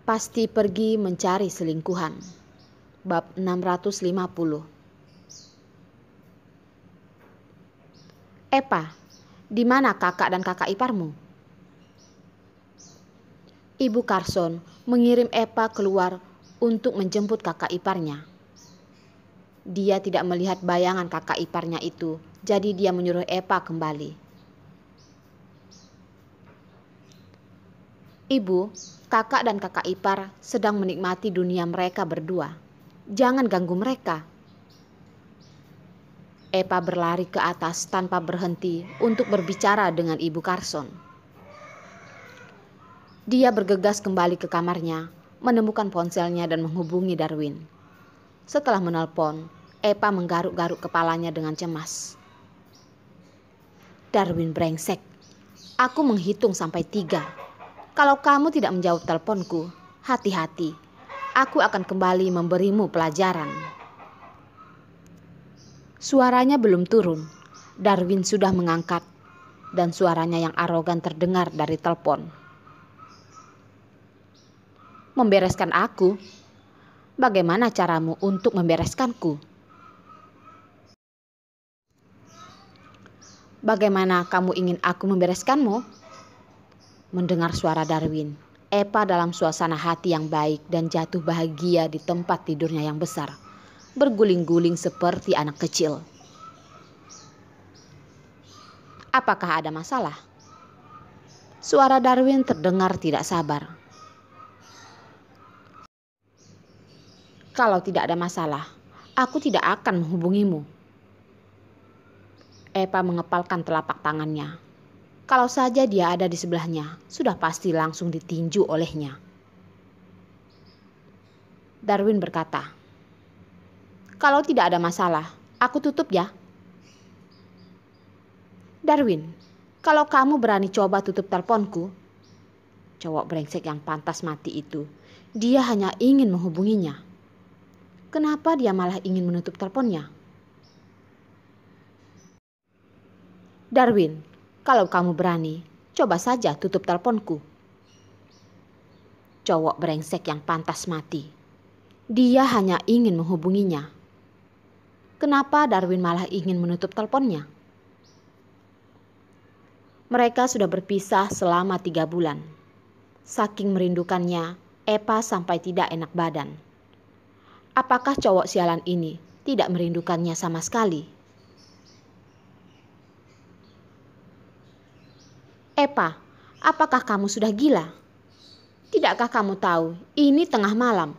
Pasti pergi mencari selingkuhan. Bab 650. Epa, di mana kakak dan kakak iparmu? Ibu Carson mengirim Epa keluar untuk menjemput kakak iparnya. Dia tidak melihat bayangan kakak iparnya itu, jadi dia menyuruh Epa kembali. Ibu, kakak dan kakak ipar sedang menikmati dunia mereka berdua. Jangan ganggu mereka. Epa berlari ke atas tanpa berhenti untuk berbicara dengan Ibu Carson. Dia bergegas kembali ke kamarnya, menemukan ponselnya dan menghubungi Darwin. Setelah menelpon, Epa menggaruk-garuk kepalanya dengan cemas. Darwin brengsek, aku menghitung sampai 3. Kalau kamu tidak menjawab teleponku, hati-hati. Aku akan kembali memberimu pelajaran. Suaranya belum turun. Darwin sudah mengangkat dan suaranya yang arogan terdengar dari telepon. Membereskan aku? Bagaimana caramu untuk membereskanku? Bagaimana kamu ingin aku membereskanmu? Mendengar suara Darwin, Epa dalam suasana hati yang baik dan jatuh bahagia di tempat tidurnya yang besar, berguling-guling seperti anak kecil. Apakah ada masalah? Suara Darwin terdengar tidak sabar. Kalau tidak ada masalah, aku tidak akan menghubungimu. Epa mengepalkan telapak tangannya. Kalau saja dia ada di sebelahnya, sudah pasti langsung ditinju olehnya. Darwin berkata, kalau tidak ada masalah, aku tutup ya. Darwin, kalau kamu berani coba tutup teleponku, cowok brengsek yang pantas mati itu, dia hanya ingin menghubunginya. Kenapa dia malah ingin menutup teleponnya? Darwin, kalau kamu berani, coba saja tutup teleponku. Cowok brengsek yang pantas mati. Dia hanya ingin menghubunginya. Kenapa Darwin malah ingin menutup teleponnya? Mereka sudah berpisah selama 3 bulan. Saking merindukannya, Epa sampai tidak enak badan. Apakah cowok sialan ini tidak merindukannya sama sekali? Epa, apakah kamu sudah gila? Tidakkah kamu tahu ini tengah malam?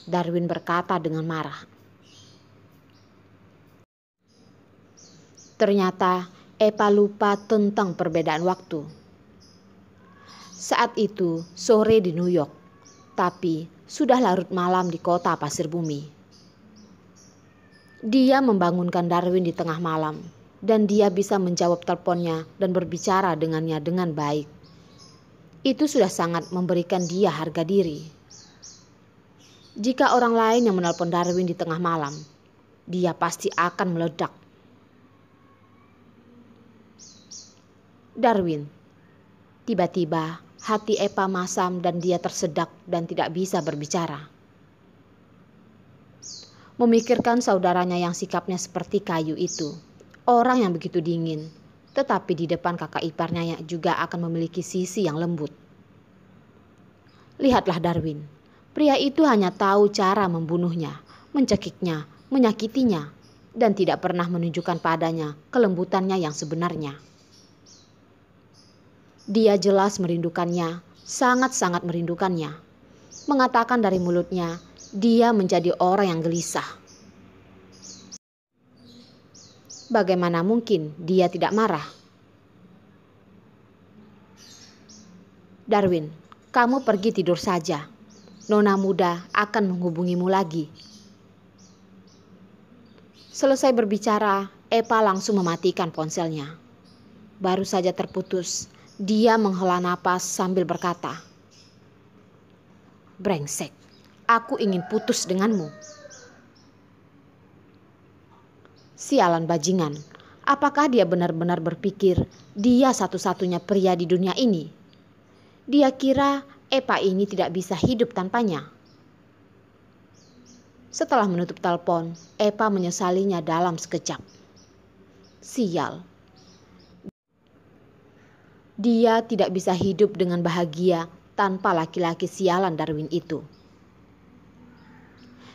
Darwin berkata dengan marah. Ternyata Epa lupa tentang perbedaan waktu. Saat itu sore di New York, tapi sudah larut malam di kota pasir bumi. Dia membangunkan Darwin di tengah malam. Dan dia bisa menjawab teleponnya dan berbicara dengannya dengan baik. Itu sudah sangat memberikan dia harga diri. Jika orang lain yang menelpon Darwin di tengah malam, dia pasti akan meledak. Darwin, tiba-tiba hati Epa masam dan dia tersedak dan tidak bisa berbicara. Memikirkan saudaranya yang sikapnya seperti kayu itu. Orang yang begitu dingin, tetapi di depan kakak iparnya yang juga akan memiliki sisi yang lembut. Lihatlah Darwin, pria itu hanya tahu cara membunuhnya, mencekiknya, menyakitinya, dan tidak pernah menunjukkan padanya kelembutannya yang sebenarnya. Dia jelas merindukannya, sangat-sangat merindukannya. Mengatakan dari mulutnya, dia menjadi orang yang gelisah. Bagaimana mungkin dia tidak marah? Darwin, kamu pergi tidur saja. Nona muda akan menghubungimu lagi. Selesai berbicara, Epa langsung mematikan ponselnya. Baru saja terputus, dia menghela napas sambil berkata, brengsek, aku ingin putus denganmu. Sialan bajingan, apakah dia benar-benar berpikir dia satu-satunya pria di dunia ini? Dia kira Epa ini tidak bisa hidup tanpanya. Setelah menutup telepon, Epa menyesalinya dalam sekejap. Sial. Dia tidak bisa hidup dengan bahagia tanpa laki-laki sialan Darwin itu.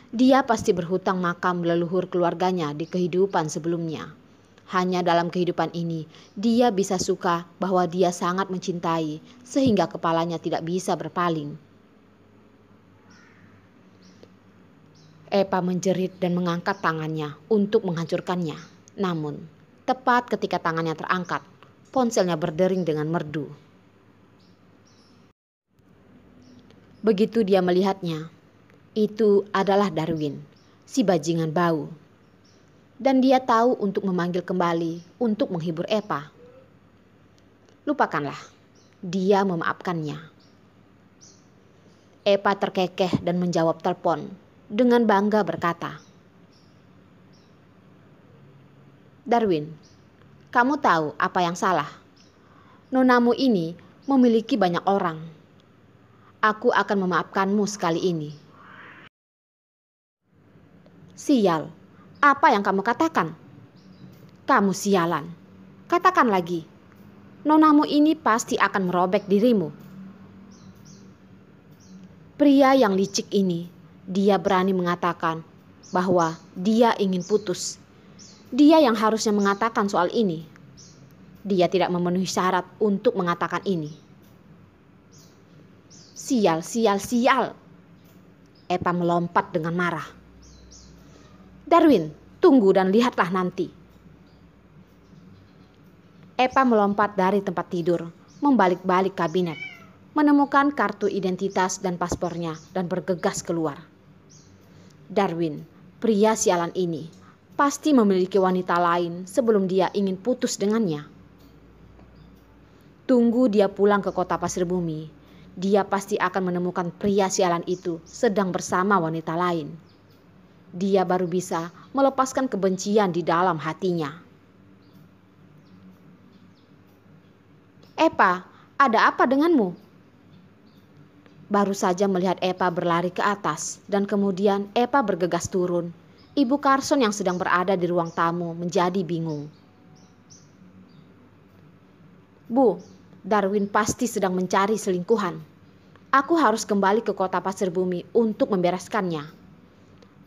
Dia pasti berhutang makam leluhur keluarganya di kehidupan sebelumnya. Hanya dalam kehidupan ini, dia bisa suka bahwa dia sangat mencintai sehingga kepalanya tidak bisa berpaling. Epa menjerit dan mengangkat tangannya untuk menghancurkannya. Namun, tepat ketika tangannya terangkat, ponselnya berdering dengan merdu. Begitu dia melihatnya, itu adalah Darwin, si bajingan bau. Dan dia tahu untuk memanggil kembali untuk menghibur Epa. Lupakanlah, dia memaafkannya. Epa terkekeh dan menjawab telepon dengan bangga berkata, "Darwin, kamu tahu apa yang salah? Nonamu ini memiliki banyak orang. Aku akan memaafkanmu sekali ini." "Sial, apa yang kamu katakan? Kamu sialan. Katakan lagi, nonamu ini pasti akan merobek dirimu." Pria yang licik ini, dia berani mengatakan bahwa dia ingin putus. Dia yang harusnya mengatakan soal ini. Dia tidak memenuhi syarat untuk mengatakan ini. Sial, sial, sial. Epa melompat dengan marah. "Darwin, tunggu dan lihatlah nanti." Epa melompat dari tempat tidur, membalik-balik kabinet, menemukan kartu identitas dan paspornya dan bergegas keluar. Darwin, pria sialan ini, pasti memiliki wanita lain sebelum dia ingin putus dengannya. Tunggu dia pulang ke kota Pasir Bumi, dia pasti akan menemukan pria sialan itu sedang bersama wanita lain. Dia baru bisa melepaskan kebencian di dalam hatinya. "Epa, ada apa denganmu?" Baru saja melihat Epa berlari ke atas dan kemudian Epa bergegas turun. Ibu Carson yang sedang berada di ruang tamu menjadi bingung. "Bu, Darwin pasti sedang mencari selingkuhan. Aku harus kembali ke kota Pasir Bumi untuk membereskannya.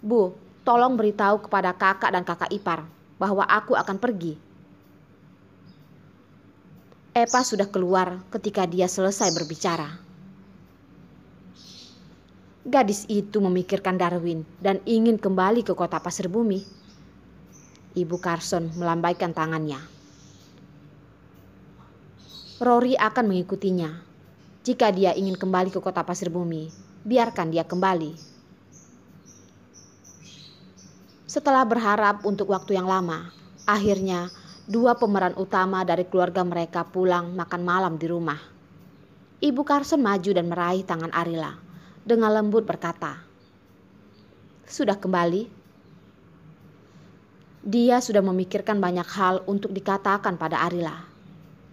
Bu, tolong beritahu kepada kakak dan kakak ipar bahwa aku akan pergi." Epa sudah keluar ketika dia selesai berbicara. Gadis itu memikirkan Darwin dan ingin kembali ke kota Pasir Bumi. Ibu Carson melambaikan tangannya. Rory akan mengikutinya. Jika dia ingin kembali ke kota Pasir Bumi, biarkan dia kembali. Setelah berharap untuk waktu yang lama, akhirnya dua pemeran utama dari keluarga mereka pulang makan malam di rumah. Ibu Carson maju dan meraih tangan Arila. Dengan lembut berkata, "Sudah kembali?" Dia sudah memikirkan banyak hal untuk dikatakan pada Arila.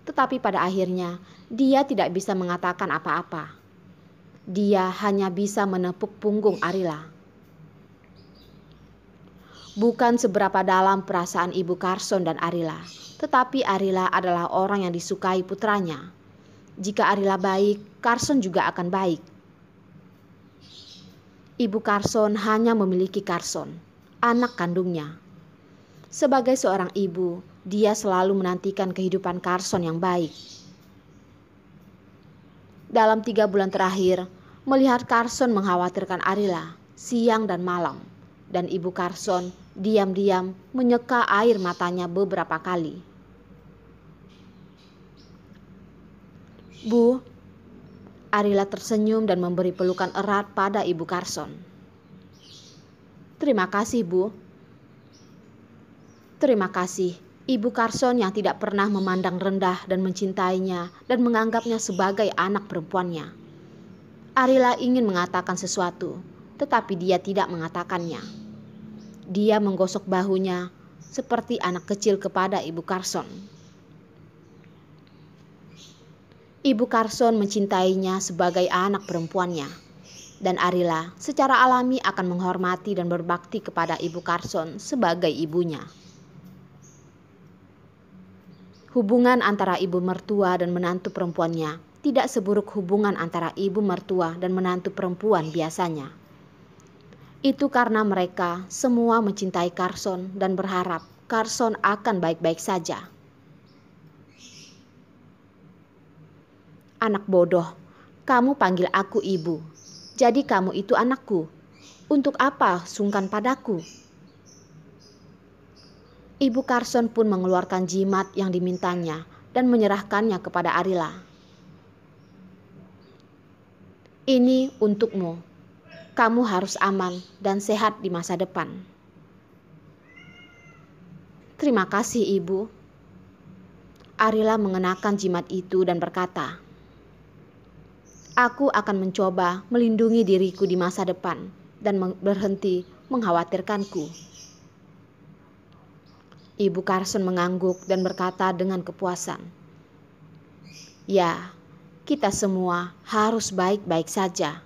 Tetapi pada akhirnya dia tidak bisa mengatakan apa-apa. Dia hanya bisa menepuk punggung Arila. Bukan seberapa dalam perasaan Ibu Carson dan Arila, tetapi Arila adalah orang yang disukai putranya. Jika Arila baik, Carson juga akan baik. Ibu Carson hanya memiliki Carson, anak kandungnya. Sebagai seorang ibu, dia selalu menantikan kehidupan Carson yang baik. Dalam 3 bulan terakhir, melihat Carson mengkhawatirkan Arila siang dan malam, dan Ibu Carson diam-diam menyeka air matanya beberapa kali. "Bu," Arila tersenyum dan memberi pelukan erat pada Ibu Carson. "Terima kasih, Bu." Terima kasih, Ibu Carson yang tidak pernah memandang rendah dan mencintainya dan menganggapnya sebagai anak perempuannya. Arila ingin mengatakan sesuatu, tetapi dia tidak mengatakannya. Dia menggosok bahunya seperti anak kecil kepada Ibu Carson. Ibu Carson mencintainya sebagai anak perempuannya, dan Arila secara alami akan menghormati dan berbakti kepada Ibu Carson sebagai ibunya. Hubungan antara ibu mertua dan menantu perempuannya tidak seburuk hubungan antara ibu mertua dan menantu perempuan biasanya. Itu karena mereka semua mencintai Carson dan berharap Carson akan baik-baik saja. Anak bodoh, kamu panggil aku ibu, jadi kamu itu anakku. Untuk apa sungkan padaku? Ibu Carson pun mengeluarkan jimat yang dimintanya dan menyerahkannya kepada Arila. Ini untukmu. Kamu harus aman dan sehat di masa depan. Terima kasih, Ibu. Arila mengenakan jimat itu dan berkata, aku akan mencoba melindungi diriku di masa depan dan berhenti mengkhawatirkanku. Ibu Carson mengangguk dan berkata dengan kepuasan, ya, kita semua harus baik-baik saja.